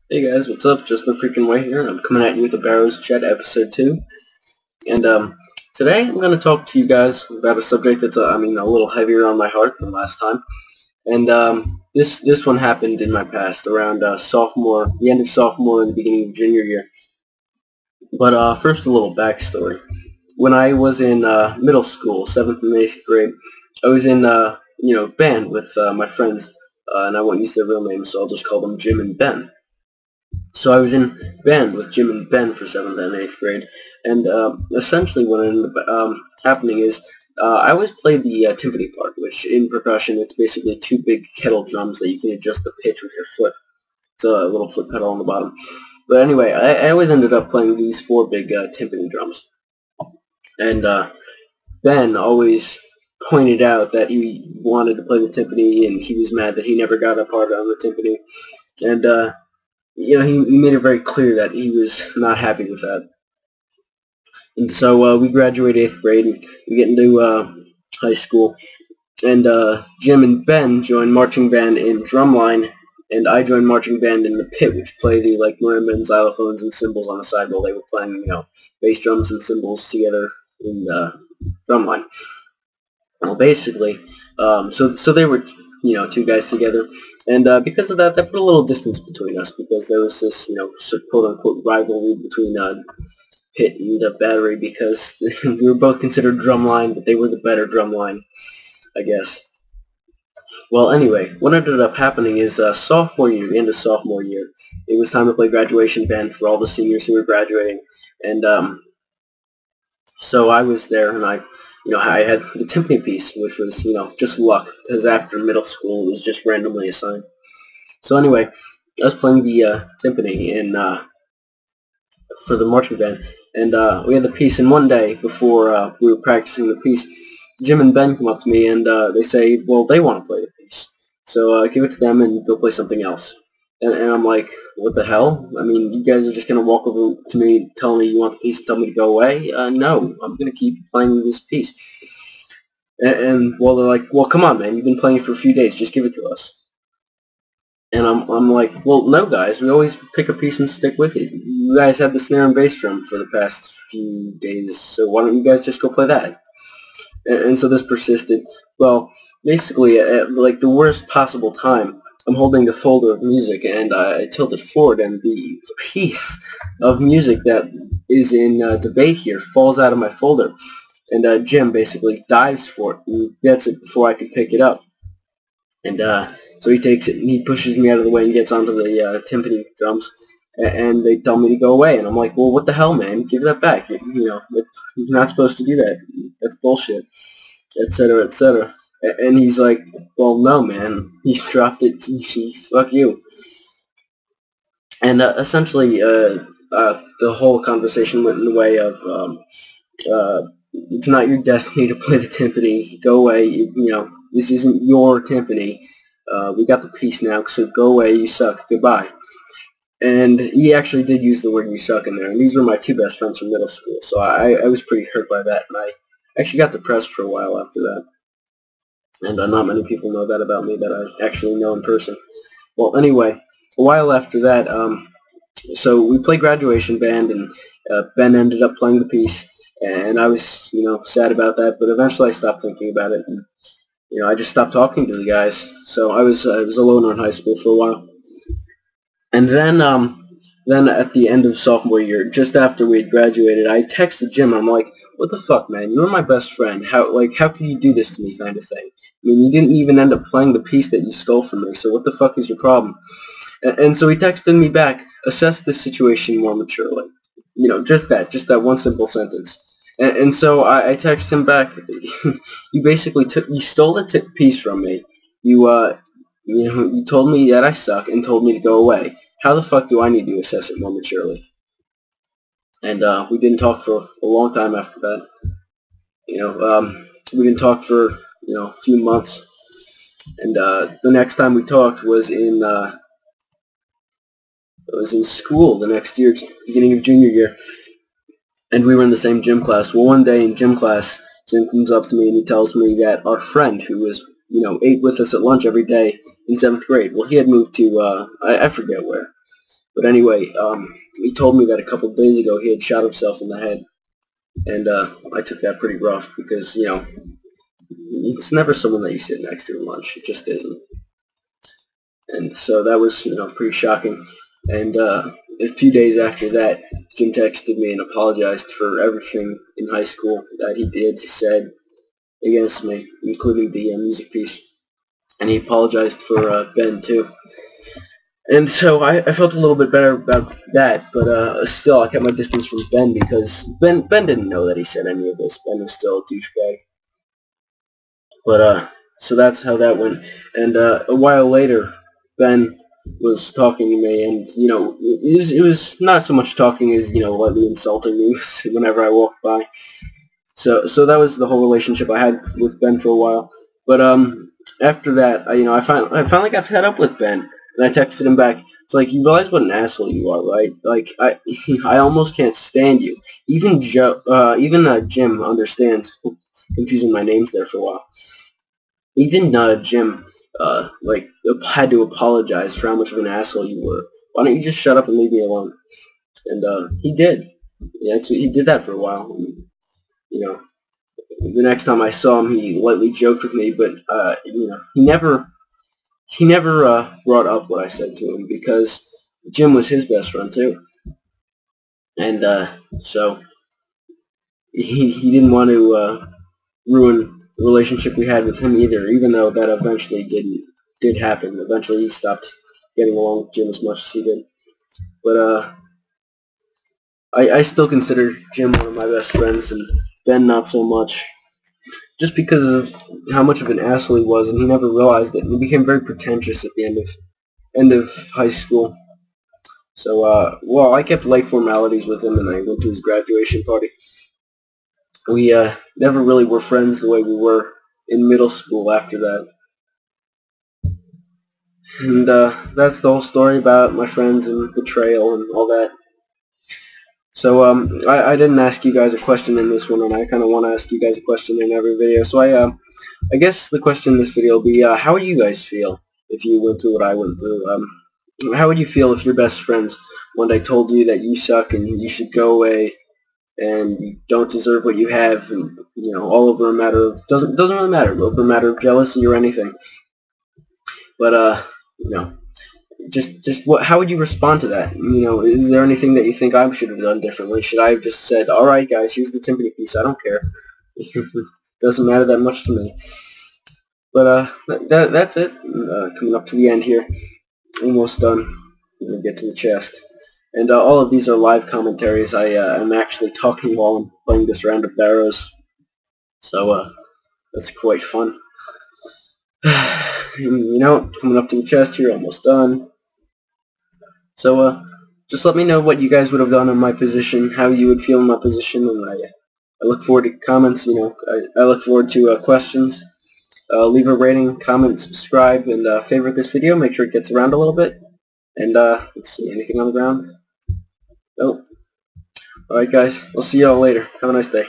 Hey guys, what's up? Just the freaking way here, and I'm coming at you with the Barrows Chat episode 2. And today I'm going to talk to you guys about a subject that's, a little heavier on my heart than last time. And this one happened in my past, around the end of sophomore and the beginning of junior year. But first, a little backstory. When I was in middle school, 7th and 8th grade, I was in band with my friends, and I won't use their real names, so I'll just call them Jim and Ben. So I was in band with Jim and Ben for 7th and 8th grade, and essentially what ended up happening is I always played the timpani part, which in percussion it's basically two big kettle drums that you can adjust the pitch with your foot. It's a little foot pedal on the bottom. But anyway, I always ended up playing these four big timpani drums. And Ben always pointed out that he wanted to play the timpani, and he was mad that he never got a part on the timpani. And he made it very clear that he was not happy with that. And so we graduate 8th grade, and we get into high school. And Jim and Ben joined marching band in drumline, and I joined marching band in the pit, which play the marimba and xylophones and cymbals on the side while they were playing, bass drums and cymbals together in drumline. Well, basically, so they were, two guys together, and because of that put a little distance between us, because there was this, sort of quote-unquote rivalry between Pit and Battery, because we were both considered drumline, but they were the better drumline, I guess. Well, anyway, what ended up happening is sophomore year, the end of sophomore year, it was time to play graduation band for all the seniors who were graduating, and so I was there, and I had the timpani piece, which was, just luck, because after middle school it was just randomly assigned. So anyway, I was playing the timpani for the marching band, and we had the piece, and one day before we were practicing the piece, Jim and Ben come up to me, and they say, well, they want to play the piece, so give it to them and go play something else. And I'm like, what the hell? I mean, you guys are just going to walk over to me, tell me you want the piece, and tell me to go away? No, I'm going to keep playing this piece. And well, they're like, well, come on, man, you've been playing it for a few days, just give it to us. And I'm like, well, no, guys, we always pick a piece and stick with it. You guys had the snare and bass drum for the past few days, so why don't you guys just go play that? And so this persisted. Well, basically, at the worst possible time, I'm holding the folder of music, and I tilt it forward, and the piece of music that is in debate here falls out of my folder. And Jim basically dives for it and gets it before I could pick it up. And so he takes it, and he pushes me out of the way and gets onto the timpani drums, and they tell me to go away. And I'm like, well, what the hell, man? Give that back. You're not supposed to do that. That's bullshit, etc., etc. And he's like, well, no, man. He dropped it. Fuck you. And essentially, the whole conversation went in the way of, it's not your destiny to play the timpani. Go away. This isn't your timpani. We got the piece now, so go away. You suck. Goodbye. And he actually did use the word "you suck" in there. And these were my two best friends from middle school, so I was pretty hurt by that. And I actually got depressed for a while after that. And not many people know that about me that I actually know in person. Well, anyway, a while after that, so we played graduation band, and Ben ended up playing the piece, and I was, sad about that, but eventually I stopped thinking about it, and, I just stopped talking to the guys. So I was a loner in high school for a while. And then at the end of sophomore year, just after we had graduated, I texted Jim, and I'm like, what the fuck, man? You were my best friend. How could you do this to me, kind of thing? I mean, you didn't even end up playing the piece that you stole from me, so what the fuck is your problem? And so he texted me back, assess this situation more maturely. Just that one simple sentence. And so I texted him back, you basically you stole the piece from me. You told me that I suck and told me to go away. How the fuck do I need to assess it more maturely? And we didn't talk for a long time after that. We didn't talk for a few months. And the next time we talked was in school the next year, beginning of junior year, and we were in the same gym class. Well, one day in gym class, Jim comes up to me and he tells me that our friend who was ate with us at lunch every day in 7th grade. Well, he had moved to I forget where. But anyway, he told me that a couple of days ago he had shot himself in the head, and I took that pretty rough because, you know, it's never someone that you sit next to at lunch. It just isn't. And so that was, you know, pretty shocking. And a few days after that, Jim texted me and apologized for everything in high school that he said against me, including the music piece. And he apologized for Ben too. And so I felt a little bit better about that, but still I kept my distance from Ben because Ben didn't know that he said any of this. Ben was still a douchebag. But so that's how that went. And a while later, Ben was talking to me, and you know, it was not so much talking as, you know, lightly insulting me whenever I walked by. So that was the whole relationship I had with Ben for a while. But after that, I finally got fed up with Ben, and I texted him back. It's like, you realize what an asshole you are, right? Like, I almost can't stand you. Even Jim understands. Confusing my names there for a while. Even Jim, like, had to apologize for how much of an asshole you were. Why don't you just shut up and leave me alone? And he did. Yeah, he did that for a while. And, you know, the next time I saw him, he lightly joked with me, but you know, he never brought up what I said to him because Jim was his best friend too, and so he didn't want to ruin the relationship we had with him either. Even though that eventually did happen. Eventually, he stopped getting along with Jim as much as he did, but I still consider Jim one of my best friends, and Ben not so much, just because of how much of an asshole he was, and he never realized it. He became very pretentious at the end of high school. So, well, I kept light formalities with him, and I went to his graduation party. We never really were friends the way we were in middle school after that. And that's the whole story about my friends and Betrayal and all that. So I didn't ask you guys a question in this one, and I kind of want to ask you guys a question in every video. So I guess the question in this video will be, how would you guys feel if you went through what I went through? How would you feel if your best friends one day told you that you suck and you should go away and you don't deserve what you have, and, you know, all over a matter of, doesn't really matter, over a matter of jealousy or anything. But you know, how would you respond to that? You know, is there anything that you think I should have done differently? Should I have just said, all right, guys, here's the timpani piece, I don't care. Doesn't matter that much to me. But that's it. Coming up to the end here. Almost done. I'm going to get to the chest. And all of these are live commentaries. I'm actually talking while I'm playing this round of Barrows. So that's quite fun. You know, coming up to the chest here, almost done. So just let me know what you guys would have done in my position, how you would feel in my position, and I look forward to comments. You know, I look forward to questions. Leave a rating, comment, subscribe, and favorite this video. Make sure it gets around a little bit. And let's see, anything on the ground? Nope. Alright guys, I'll see y'all later. Have a nice day.